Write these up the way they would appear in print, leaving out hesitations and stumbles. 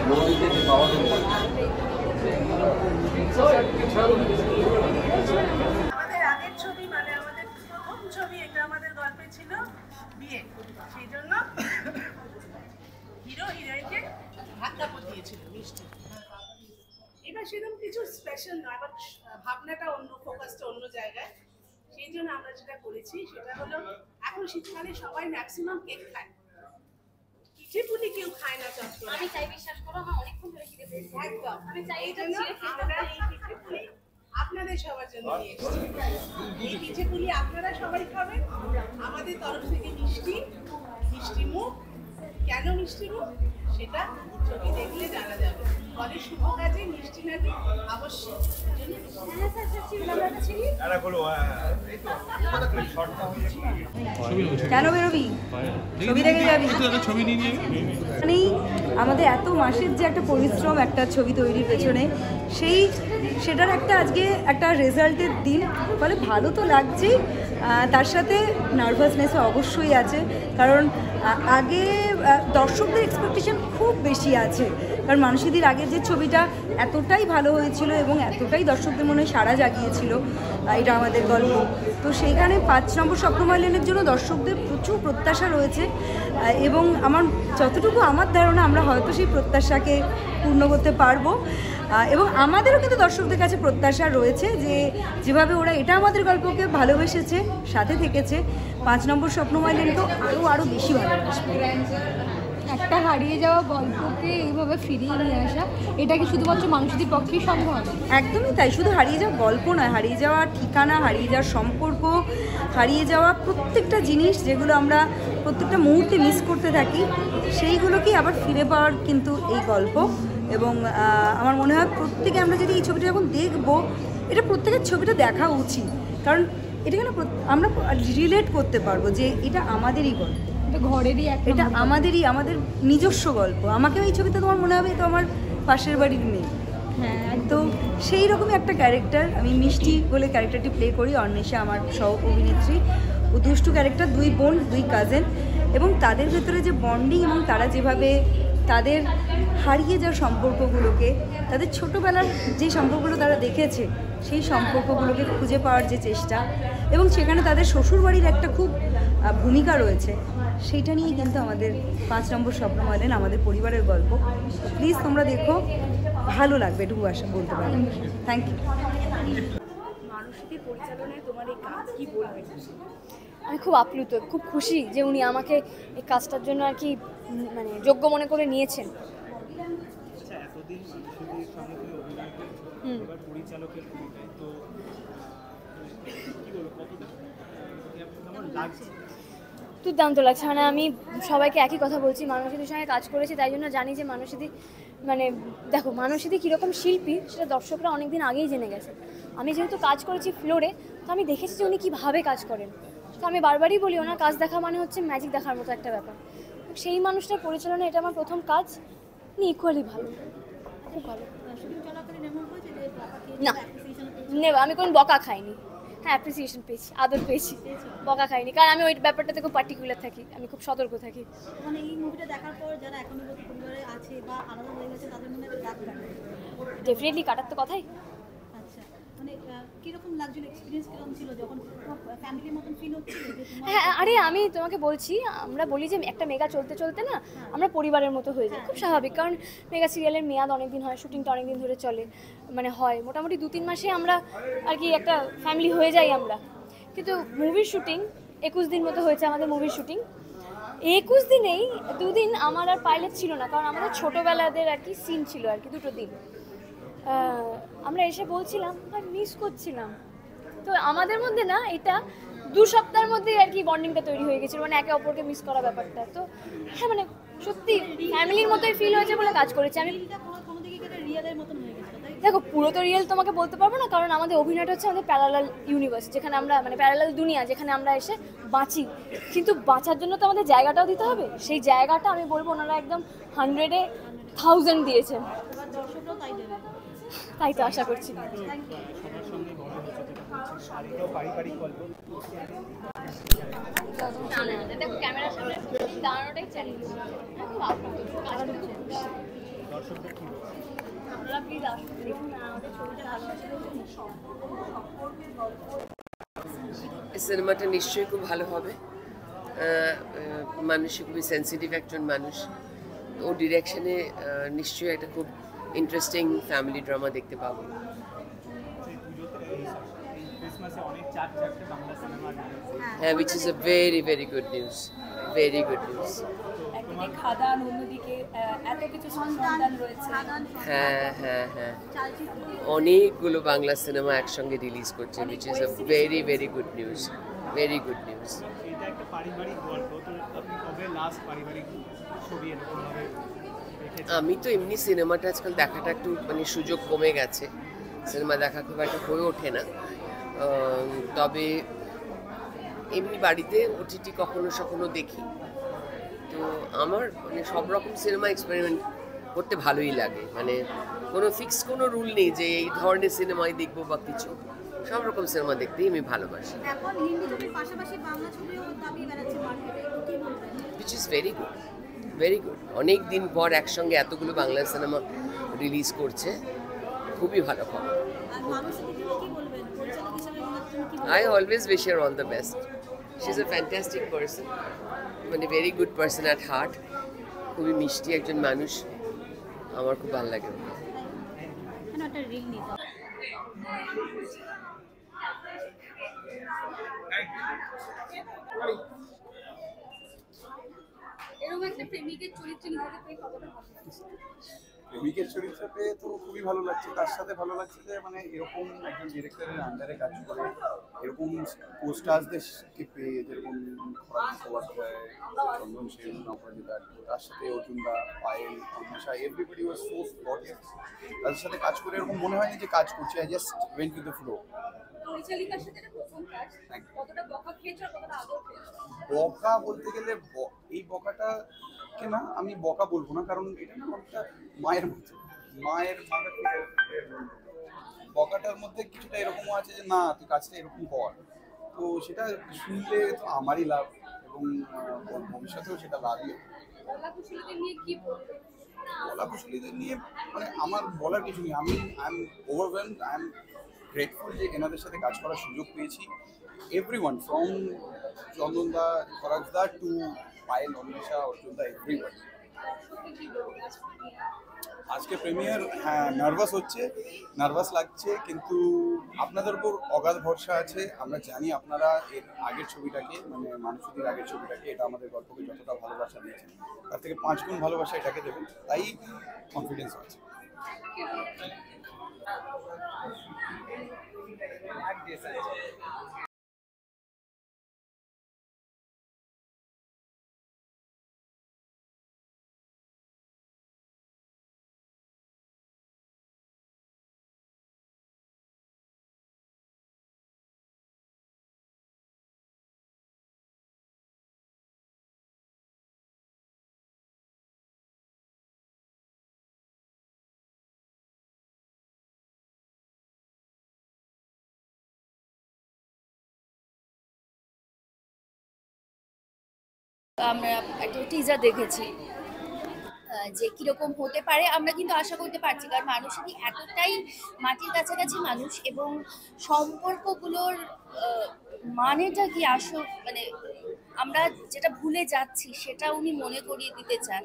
আমাদের আগের ছবি মানে আমাদের প্রথম ছবি, এটা আমাদের গল্পে ছিল বিয়ে, সেই জন্য হিরো হিরোইনকে ধাক্কা দিয়েছিল মিষ্টি। এবার সেরকম কিছু স্পেশাল নয়, আবার ভাবনাটা অন্য, ফোকাসটা অন্য জায়গায়। সেই জন্য আমরা যেটা করেছি সেটা হলো, এখন শীতকালে সবাই ম্যাক্সিমাম কেক খায়, পিঠে পুলি কেউ খায় না চটপট। আমি চাই, বিশ্বাস করো আমার অনেকক্ষণ ধরে খিদে পেয়েছে। একদম, আমি চাই এই জন্য আমরা এই পিঠে পুলি আপনাদের সবার জন্য নিয়ে এসেছি। এই পিঠে পুলি আপনারা সবাই খাবেন, আমাদের তরফ থেকে মিষ্টি, মিষ্টি মুখ। কেন মিষ্টি মুখ সেটা ছবি দেখলে জানা যাবে। বলে শুভ কাজে মিষ্টি নাকি আবশ্যক। কেন বেরোবি? ছবি দেখে যাবি। মানে আমাদের এত মাসের যে একটা পরিশ্রম একটা ছবি তৈরির পেছনে, সেটার একটা আজকে একটা রেজাল্টের দিন। ফলে ভালো তো লাগছেই, তার সাথে নার্ভাসনেসও অবশ্যই আছে। কারণ আগে দর্শকদের এক্সপেকটেশন খুব বেশি আছে, কারণ মানসীদির আগের যে ছবিটা এতটাই ভালো হয়েছিল এবং এতটাই দর্শকদের মনে সাড়া জাগিয়েছিল, এটা আমাদের গল্প। তো সেইখানে 5 নম্বর স্বপ্নময়লেনের জন্য দর্শকদের প্রচুর প্রত্যাশা রয়েছে, এবং যতটুকু আমার ধারণা আমরা হয়তো সেই প্রত্যাশাকে পূর্ণ করতে পারবো। এবং আমাদেরও কিন্তু দর্শকদের কাছে প্রত্যাশা রয়েছে যে যেভাবে ওরা এটা আমাদের গল্পকে ভালোবেসেছে, সাথে থেকেছে, 5 নম্বর স্বপ্নময়লেনকেও আরও বেশি ভালোবাসবে। একটা হারিয়ে যাওয়া গল্পকে এইভাবে ফিরিয়ে নিয়ে আসা, এটা কি শুধুমাত্র মানসীদির পক্ষেই সম্ভব? একদমই তাই। শুধু হারিয়ে যাওয়া গল্প নয়, হারিয়ে যাওয়া ঠিকানা, হারিয়ে যাওয়ার সম্পর্ক, হারিয়ে যাওয়া প্রত্যেকটা জিনিস যেগুলো আমরা প্রত্যেকটা মুহূর্তে মিস করতে থাকি, সেইগুলোকেই আবার ফিরে পাওয়ার কিন্তু এই গল্প। এবং আমার মনে হয় প্রত্যেকে আমরা যদি এই ছবিটা যখন দেখবো, এটা প্রত্যেকের ছবিটা দেখা উচিত, কারণ এটা কেন আমরা রিলেট করতে পারবো যে এটা আমাদেরই গল্প, ঘরেরই এটা আমাদের নিজস্ব গল্প। আমাকেও এই ছবিতে তোমার মনে হবে তো আমার পাশের বাড়ির মেয়ে। হ্যাঁ, তো সেই রকমই একটা ক্যারেক্টার আমি মিষ্টি বলে ক্যারেক্টারটি প্লে করি। অন্বেষা আমার সহ অভিনেত্রী, ও দুষ্টু ক্যারেক্টার, 2 বোন 2 কাজিন, এবং তাদের ভেতরে যে বন্ডিং এবং তারা যেভাবে তাদের হারিয়ে যাওয়া সম্পর্কগুলোকে, তাদের ছোটোবেলার যে সম্পর্কগুলো তারা দেখেছে সেই সম্পর্কগুলোকে খুঁজে পাওয়ার যে চেষ্টা, এবং সেখানে তাদের শ্বশুরবাড়ির একটা খুব ভূমিকা রয়েছে, সেইটা নিয়ে কিন্তু আমাদের 5 নম্বর স্বপ্নময়লেন আমাদের পরিবারের গল্প। প্লিজ তোমরা দেখো, ভালো লাগবে, এটুকু আশা বলতে পারি। Thank you. মানসীদির পরিচালনায় তোমার এই কাজ কি বলবে? আমি খুব আপ্লুত, খুব খুশি যে উনি আমাকে এই কাজটার জন্য আর কি মানে যোগ্য মনে করে নিয়েছেন। দুর্দান্ত লাগছে। মানে আমি সবাইকে একই কথা বলছি, মানসীদির সঙ্গে কাজ করেছি তাই জন্য জানি যে মানসীদি মানে দেখো মানসীদি কীরকম শিল্পী সেটা দর্শকরা অনেকদিন আগেই জেনে গেছে। আমি যেহেতু কাজ করেছি ফ্লোরে, তো আমি দেখেছি যে উনি কীভাবে কাজ করেন। তো আমি বারবারই বলি ওনার কাজ দেখা মানে হচ্ছে ম্যাজিক দেখার মতো একটা ব্যাপার। সেই মানুষটার পরিচালনা এটা আমার প্রথম কাজ, উনি ইকুয়ালি ভালো, খুব ভালো। না নেব, আমি কোনো বকা খাইনি। হ্যাঁ, অ্যাপ্রিসিয়েশন পেয়েছি, আদর পেয়েছি, বকা খাইনি, কারণ আমি ওই ব্যাপারটাতে খুব পার্টিকুলার থাকি, আমি খুব সতর্ক থাকি। মানে এই মুভিটা দেখার পর যারা এখনো পরিবারে আছে বা আলাদা হয়ে গেছে তাদের মনে একটা দাগ কাটে। ডেফিনেটলি কাটার তো কথাই। আচ্ছা, মানে কিরকম লাগছিল, এক্সপিরিয়েন্স কিরকম ছিল যখন ফ্যামিলির মতন ফিল হচ্ছিল? হ্যাঁ, আরে আমি তোমাকে বলছি, আমরা বলি যে একটা মেগা চলতে চলতে না আমরা পরিবারের মতো হয়ে যাই, খুব স্বাভাবিক। কারণ মেগা সিরিয়ালের মেয়াদ অনেক দিন হয়, শুটিংটা অনেক দিন ধরে চলে, মানে হয় মোটামুটি 2-3 মাসে আমরা আর কি একটা ফ্যামিলি হয়ে যাই আমরা। কিন্তু মুভির শুটিং 21 দিন মতো হয়েছে আমাদের মুভির শুটিং। 21 দিনেই 2 দিন আমার আর পাইলট ছিল না, কারণ আমাদের ছোটোবেলাদের আর কি সিন ছিল আর কি 2 দিন। আমরা এসে বলছিলাম আর মিস করছিলাম। তো আমাদের মধ্যে না এটা 2 সপ্তাহের মধ্যেই আর কি বন্ডিংটা তৈরি হয়ে গেছিলো, মানে একে অপরকে মিস করা ব্যাপারটা। তো হ্যাঁ, মানে সত্যি ফ্যামিলির মতোই ফিল হয়েছে বলে কাজ করেছি আমি। দেখো পুরো তো রিয়েল তোমাকে বলতে পারবো না, কারণ আমাদের অভিনয়টা হচ্ছে আমাদের প্যারালাল ইউনিভার্স, যেখানে আমরা মানে প্যারালাল দুনিয়া, যেখানে আমরা এসে বাঁচি। কিন্তু বাঁচার জন্য তো আমাদের জায়গাটাও দিতে হবে, সেই জায়গাটা আমি বলবো ওনারা একদম 100-এ 1000 দিয়েছেন, তাই তো আশা করছি। দেখো ক্যামেরার সামনে দাঁড়ানোটাই চ্যালেঞ্জ। দর্শকদের কি বলবেন? আপনারা প্লিজ আসুন, দেখুন আমাদের ছবিটা ভালোবাসা সিনেমাটা নিশ্চয়ই খুব ভালো হবে। মানুষ খুবই সেন্সিটিভ একজন মানুষ, ওর ডিরেকশনে নিশ্চয়ই একটা খুব ইন্টারেস্টিং ফ্যামিলি ড্রামা দেখতে পাবো। ক্রিসমাসে অনেক চারটে বাংলা সিনেমা হ্যাঁ, which is a very very good news, very good news. একদিকে খাদান, অন্যদিকে এত কিছু সন্তান রয়েছে। হ্যাঁ হ্যাঁ হ্যাঁ, অনেকগুলো বাংলা সিনেমা একসঙ্গে রিলিজ করছে, which is a very very good news, very good news. এটা একটা পারিবারিক গল্প, তো আপনি কবে লাস্ট পারিবারিক ছবি এরকমভাবে দেখেছেন? আমি তো এমনি সিনেমাটা আজকাল দেখাটা একটু মানে সুযোগ কমে গেছে, সিনেমা দেখা খুব একটা হয়ে ওঠে না। তবে এমনি বাড়িতে ওটিটি কখনো সখনো দেখি। তো আমার মানে সব রকম সিনেমা এক্সপেরিমেন্ট করতে ভালোই লাগে, মানে কোনো ফিক্সড কোনো রুল নেই যে এই ধরনের সিনেমাই দেখবো বা কিছু, সব রকম সিনেমা দেখতেই আমি ভালোবাসি। এখন হিন্দি ছবির পাশাপাশি বাংলা ছবিও দাবি বেড়াচ্ছে মার্কেটে, কি বলবেন? which is very good, very good. অনেক দিন পর একসঙ্গে এতগুলো বাংলা সিনেমা রিলিজ করছে, খুবই ভালো খবর। আর মানুষের দিকে কি বলবেন? পরিচালক হিসেবে তুমি কি I always wish her all the best. She's a fantastic person, মানে very good person at heart. খুবই মিষ্টি একজন মানুষ, আমার খুব ভালো লাগে ওকে। কেন একটা রিল নিতে হবে? এরকম একটা প্রেমিকের চরিত্র নিজেকে পেয়ে কতটা ভালো লাগছে? প্রেমিকের চরিত্র পেয়ে তো খুবই ভালো লাগছে। তার সাথে ভালো লাগছে যে মানে এরকম একজন ডিরেক্টরের আন্ডারে কাজ করে এরকম পোস্টার্সদেরকে পেয়ে, যেরকম খরাজ মুখোপাধ্যায়, চন্দন সেন, অপরাজিতা, তার সাথে অর্জুনদা, Payel, Anwesha, everybody was so spontaneous. তাদের সাথে কাজ করে এরকম মনে হয়নি যে কাজ করছি, I just went with the flow. পরিচালিকার সাথে এটা প্রথম কাজ, কতটা বকা খেয়েছো আর কতটা আদর পেয়েছো? বকা বলতে গেলে এই বকাটাকে না আমি বকা বলবো না, কারণ এটা না একটা মায়ের মতো, মায়ের বকাটার মধ্যে কিছুটা এরকমও আছে যে না তুই কাজটা এরকম কর। তো সেটা শুনলে তো আমারই লাভ, এবং ভবিষ্যতেও সেটা লাভই। কলা কুশলীদের নিয়ে কি বলবে? কলা কুশলীদের নিয়ে মানে আমার বলার কিছু নেই। I am overwhelmed, I am grateful যে এনাদের সাথে কাজ করার সুযোগ পেয়েছি। এভরিওয়ান ফ্রম চন্দনদা, খরাজদা টু পায়েল, অন্বেষা, অর্জুনদা, এভরিওয়ান। আজকে প্রিমিয়ার, হ্যাঁ নার্ভাস হচ্ছে, নার্ভাস লাগছে, কিন্তু আপনাদের উপর অগাধ ভরসা আছে। আমরা জানি আপনারা এর আগের ছবিটাকে মানে মানুষদের আগের ছবিটাকে, এটা আমাদের গল্পকে যতটা ভালোবাসা দিয়েছেন তার থেকে 5 গুণ ভালোবাসা এটাকে দেবেন, তাই কনফিডেন্স আছে। আমরা একটা টিজার দেখেছি যে কিরকম হতে পারে, আমরা কিন্তু আশা করতে পারছি, কারণ মানুষেরই এতটাই মাটির কাছাকাছি মানুষ, এবং সম্পর্কগুলোর মানেটা কি আসল মানে আমরা যেটা ভুলে যাচ্ছি সেটা উনি মনে করিয়ে দিতে চান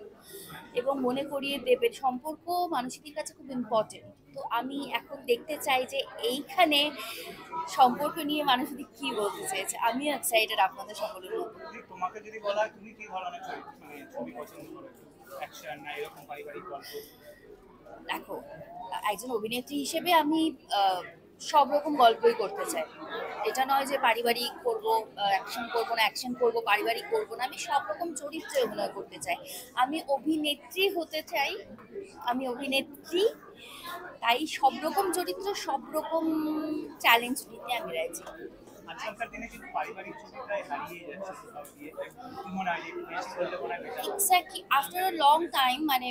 এবং মনে করিয়ে দেবেন। সম্পর্ক মানুষের কাছে খুব ইম্পর্টেন্ট। তো আমি এখন দেখতে চাই যে এইখানে সম্পর্ক নিয়ে মানুষ যদি কি বলতে চেয়েছে। আমিও এক্সাইটেড আপনাদের সকলের মতো। তোমাকে যদি বলা হয় তুমি কি ধরনের ছবি পছন্দ করো, অ্যাকশন না এরকম পারিবারিক গল্প? দেখো, একজন অভিনেত্রী হিসেবে আমি সব রকম গল্পই করতে চাই। এটা নয় যে পারিবারিক করবো, অ্যাকশন করবো না, অ্যাকশন করবো পারিবারিক করবো না, আমি সব রকম চরিত্রে অভিনয় করতে চাই। আমি অভিনেত্রী হতে চাই, আমি অভিনেত্রী, তাই সব রকম চরিত্র, সব রকম চ্যালেঞ্জ নিতে আমি রাজি। আজকালকার দিনে কিন্তু পারিবারিক ছবিটাই হারিয়ে যাচ্ছে কোথাও গিয়ে, কি মনে হয় বেশি বলতে মনে হয় exactly after a long time, মানে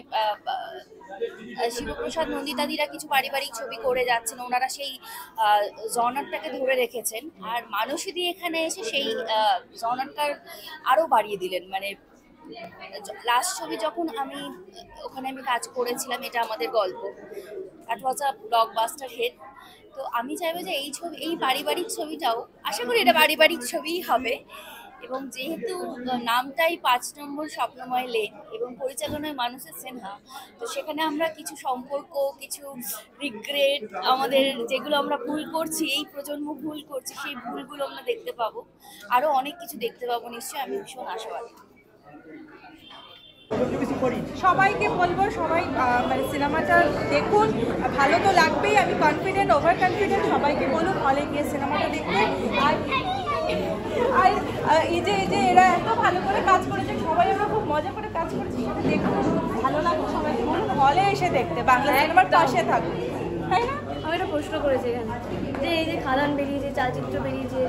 শিবপ্রসাদ, নন্দিতাদিরা কিছু পারিবারিক ছবি করে যাচ্ছেন, ওনারা সেই জনারটাকে ধরে রেখেছেন, আর মানুষই দিয়ে এখানে এসে সেই জনারটার আরও বাড়িয়ে দিলেন। মানে লাস্ট ছবি যখন ওখানে আমি কাজ করেছিলাম, এটা আমাদের গল্প, that was a blockbuster hit. তো আমি চাইবো যে এই পারিবারিক ছবিটাও, আশা করি এটা পারিবারিক ছবিই হবে। এবং যেহেতু নামটাই 5 নম্বর স্বপ্নময় লেন এবং পরিচালনায় মানুষের সিনহা, তো সেখানে আমরা কিছু সম্পর্ক, কিছু রিগ্রেট, আমাদের যেগুলো আমরা ভুল করছি, এই প্রজন্ম ভুল করছি, সেই ভুলগুলো আমরা দেখতে পাবো। আরও অনেক কিছু দেখতে পাবো নিশ্চয়ই, আমি ভীষণ আশাবাদী। সবাইকে বলবো, সবাই মানে সিনেমাটা দেখুন, ভালো তো লাগবেই, আমি কনফিডেন্ট, ওভার কনফিডেন্ট। সবাইকে বলুন হলে গিয়ে সিনেমাটা দেখতে। আর এই যে এরা এত ভালো করে কাজ করেছে, সবাই আমরা খুব মজা করে কাজ করেছি, সেটা দেখুন, ভালো লাগবে। সবাইকে বলুন হলে এসে দেখতে, বাংলা সিনেমার পাশে থাকুন, তাই না? আমি একটা প্রশ্ন করেছি এখানে, যে এই যে খাদান বেরিয়েছে, চালচিত্র বেরিয়েছে,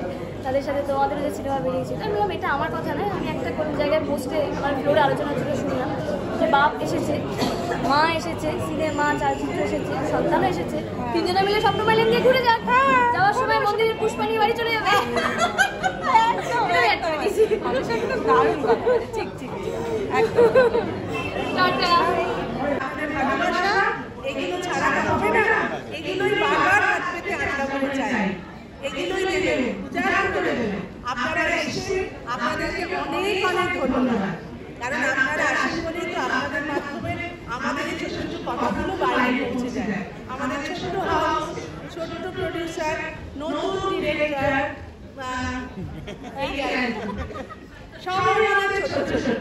তাদের সাথে তোমাদের যে সিনেমা বেরিয়েছে, আমি বললাম এটা আমার কথা নয়, আমি একটা কোন জায়গায় পোস্টে আমার ফ্লোরে আলোচনা ছিল, শুনলাম যে বাপ এসেছে, মা এসেছে, সিনেমা, চালচিত্র এসেছে, সন্তানও এসেছে, তিনজনে মিলে স্বপ্নময় লেন দিয়ে ঘুরে যাক, যাওয়ার সময় মন্দিরের পুষ্পানি বাড়ি চলে যাবে। দারুণ কথা, ঠিক একদম। ভালোবাসা এগুলো ছাড়া হবে না, এগুলোই বারবার হাত পেতে আড্ডা করে চাই, এগুলোই দেবেন, উজাড় করে দেবেন। আপনারা এসে আপনাদেরকে অনেক ধন্যবাদ, কারণ আপনারা আসেন বলেই তো আপনাদের মাধ্যমে আমাদের এই ছোট ছোট কথাগুলো বাইরে পৌঁছে যায়। আমাদের ছোট্ট হাউস, ছোট্ট প্রডিউসার, নতুন ডিরেক্টর, সবাই আমাদের ছোট ছোট,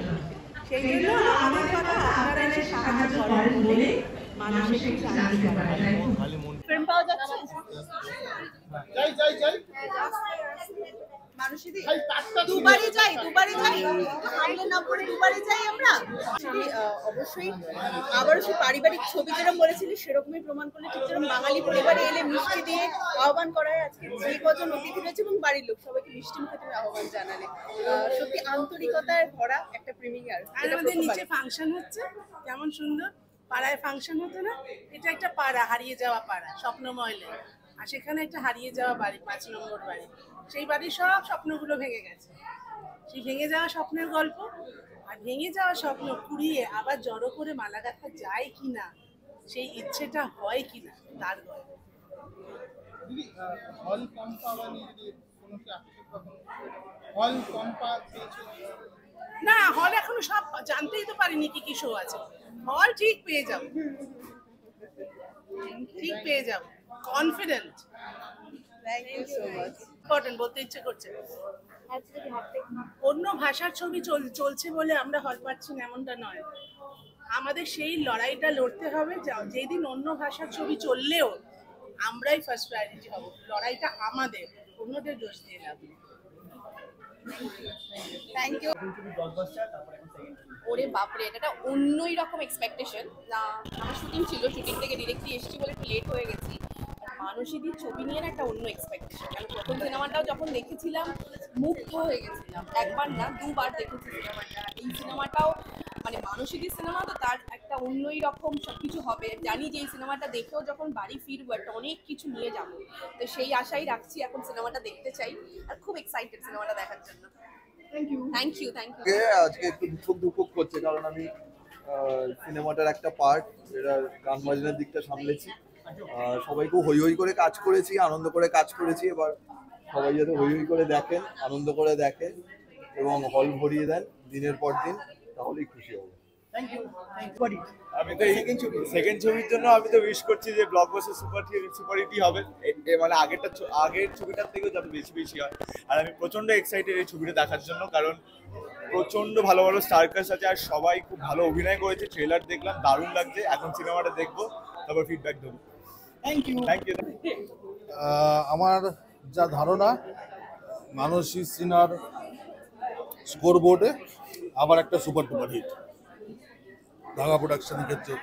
সেই জন্য আমাদের কথা আপনারা এসে সাহায্য করেন বলে মানসিক শান্তি পায়। ফ্রেম পাওয়া যাচ্ছে? দুবারই যাই, হামলে না পড়ে দুবারই যাই আমরা। অবশ্যই আবারও সেই পারিবারিক ছবি যেরকম বলেছিলি সেরকমই প্রমাণ করলে, ঠিক যেরকম বাঙালি পরিবারে এলে মিষ্টি দিয়ে আহ্বান করায়, আজকে যে কজন অতিথি রয়েছে এবং বাড়ির লোক সবাইকে মিষ্টি মুখে তুমি আহ্বান জানালে। সত্যি আন্তরিকতায় ভরা একটা প্রিমিয়ার। আর আমাদের নিচে ফাংশন হচ্ছে, কেমন সুন্দর পাড়ায় ফাংশন হতো না, এটা একটা পাড়া, হারিয়ে যাওয়া পাড়া, স্বপ্নময় লেন। আর সেখানে একটা হারিয়ে যাওয়া বাড়ি, 5 নম্বর বাড়ি, সেই বাড়ির সব স্বপ্নগুলো ভেঙে গেছে। সেই ভেঙে যাওয়া স্বপ্নের গল্প, আর ভেঙে যাওয়া স্বপ্ন কুড়িয়ে আবার জড়ো করে মালা গাঁথা যায় কিনা, সেই ইচ্ছেটা হয় কিনা, তার গল্প। না, হল এখনো সব জানতেই তো পারিনি কি কি শো আছে। হল ঠিক পেয়ে যাও, ঠিক পেয়ে যাও, confident. Thank you so much. Important বলতে ইচ্ছে করছে, অন্য ভাষার ছবি চলছে বলে আমরা হল পাচ্ছি না এমনটা নয়। আমাদের সেই লড়াইটা লড়তে হবে, যেই দিন অন্য ভাষার ছবি চললেও আমরাই ফার্স্ট প্রায়োরিটি হব। লড়াইটা আমাদের, অন্যদের দোষ দিয়ে লাভ নেই। Thank you. ওরে বাপরে, এটা অন্যই রকম এক্সপেকটেশন না। আমার শুটিং ছিল, শুটিং থেকে ডিরেক্টলি এসেছি বলে একটু লেট হয়ে গেছি। মানসীদির ছবি নিয়ে একটা অন্য এক্সপেকটেশন। আমি প্রথম সিনেমাটাও যখন দেখেছিলাম মুগ্ধ হয়ে গেছিলাম, একবার না 2বার দেখেছি সিনেমাটা। এই সিনেমাটাও মানে মানসীদির সিনেমা, তো তার একটা অন্যই রকম সব কিছু হবে। জানি যে এই সিনেমাটা দেখেও যখন বাড়ি ফিরবো একটা অনেক কিছু নিয়ে যাবো, তো সেই আশাই রাখছি। এখন সিনেমাটা দেখতে চাই আর খুব এক্সাইটেড সিনেমাটা দেখার জন্য। Thank you. আজকে একটু দুঃখ করছে, কারণ আমি সিনেমাটার একটা পার্ট, এটা গান বাজনার দিকটা সামলেছি। সবাই খুব হই হই করে কাজ করেছি, আনন্দ করে কাজ করেছি। এবার সবাই যাতে হই হই করে দেখেন, আনন্দ করে দেখেন এবং হল ভরিয়ে দেন দিনের পর দিন, তাহলেই খুশি হবো। আমি তো সেকেন্ড ছবির জন্য আমি তো উইশ করছি যে ব্লকবাস্টার সুপার হিটই হবে, মানে আগের ছবিটার থেকেও যাতে বেশি হয়। আর আমি প্রচন্ড এক্সাইটেড এই ছবিটা দেখার জন্য, কারণ প্রচন্ড ভালো ভালো স্টারকাস্ট আছে আর সবাই খুব ভালো অভিনয় করেছে। ট্রেলার দেখলাম, দারুণ লাগছে। এখন সিনেমাটা দেখবো, তারপর ফিডব্যাক দেবো। Thank you. আমার যা ধারণা, মানসী সিনহার স্কোরবোর্ডে আবার একটা সুপার ডুপার হিট ঢাকা প্রোডাকশনের ক্ষেত্রে।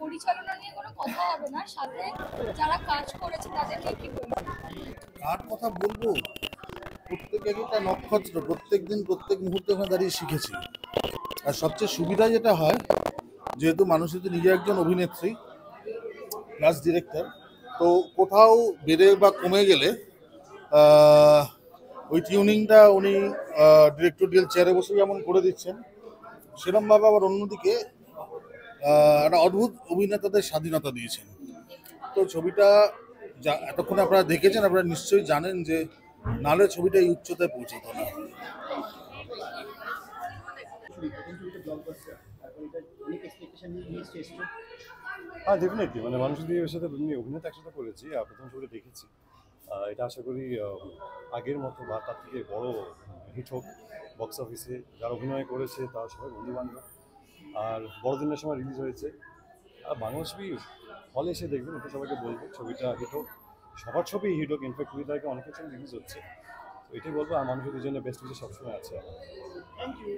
পরিচালনা নিয়ে কোনো কথা হবে না, সাথে যারা কাজ করেছে তাদেরকে কি বলবো? কার কথা বলবো? প্রত্যেকে একটা নক্ষত্র, প্রত্যেক দিন প্রত্যেক মুহূর্তে ওখানে দাঁড়িয়ে শিখেছি। আর সবচেয়ে সুবিধা যেটা হয়, যেহেতু মানসী তো নিজে একজন অভিনেত্রী প্লাস ডিরেক্টর, তো কোথাও বেড়ে বা কমে গেলে ওই টিউনিংটা উনি ডিরেক্টোরিয়াল চেয়ারে বসে যেমন করে দিচ্ছেন, সেরকমভাবে আবার অন্যদিকে একটা অদ্ভুত অভিনেতাদের স্বাধীনতা দিয়েছেন। তো ছবিটা যা এতক্ষণ আপনারা দেখেছেন, আপনারা নিশ্চয়ই জানেন যে নাহলে ছবিটা এই উচ্চতায় পৌঁছতো না। হ্যাঁ, ডেফিনেটলি, মানে মানুষদের সাথে অভিনেতা একসাথে করেছি, প্রথম ছবিটা দেখেছি। এটা আশা করি আগের মতো বা তার থেকে বড় হিট হোক বক্স অফিসে। যারা অভিনয় করেছে তারা সবাই বন্ধুবান্ধব, আর বড়দিনের সময় রিলিজ হয়েছে। আর বাংলা ছবি হলে এসে দেখবেন, এটা সবাইকে বলবো ছবিটা হিট হোক, সবার ছবি হিট হোক। ইনফ্যাক্ট 20 তারিখে অনেকের ছবি রিলিজ হচ্ছে, তো এটাই বলবো। আর মানুষের জন্য বেস্ট কিছু সবসময় আছে। Thank you.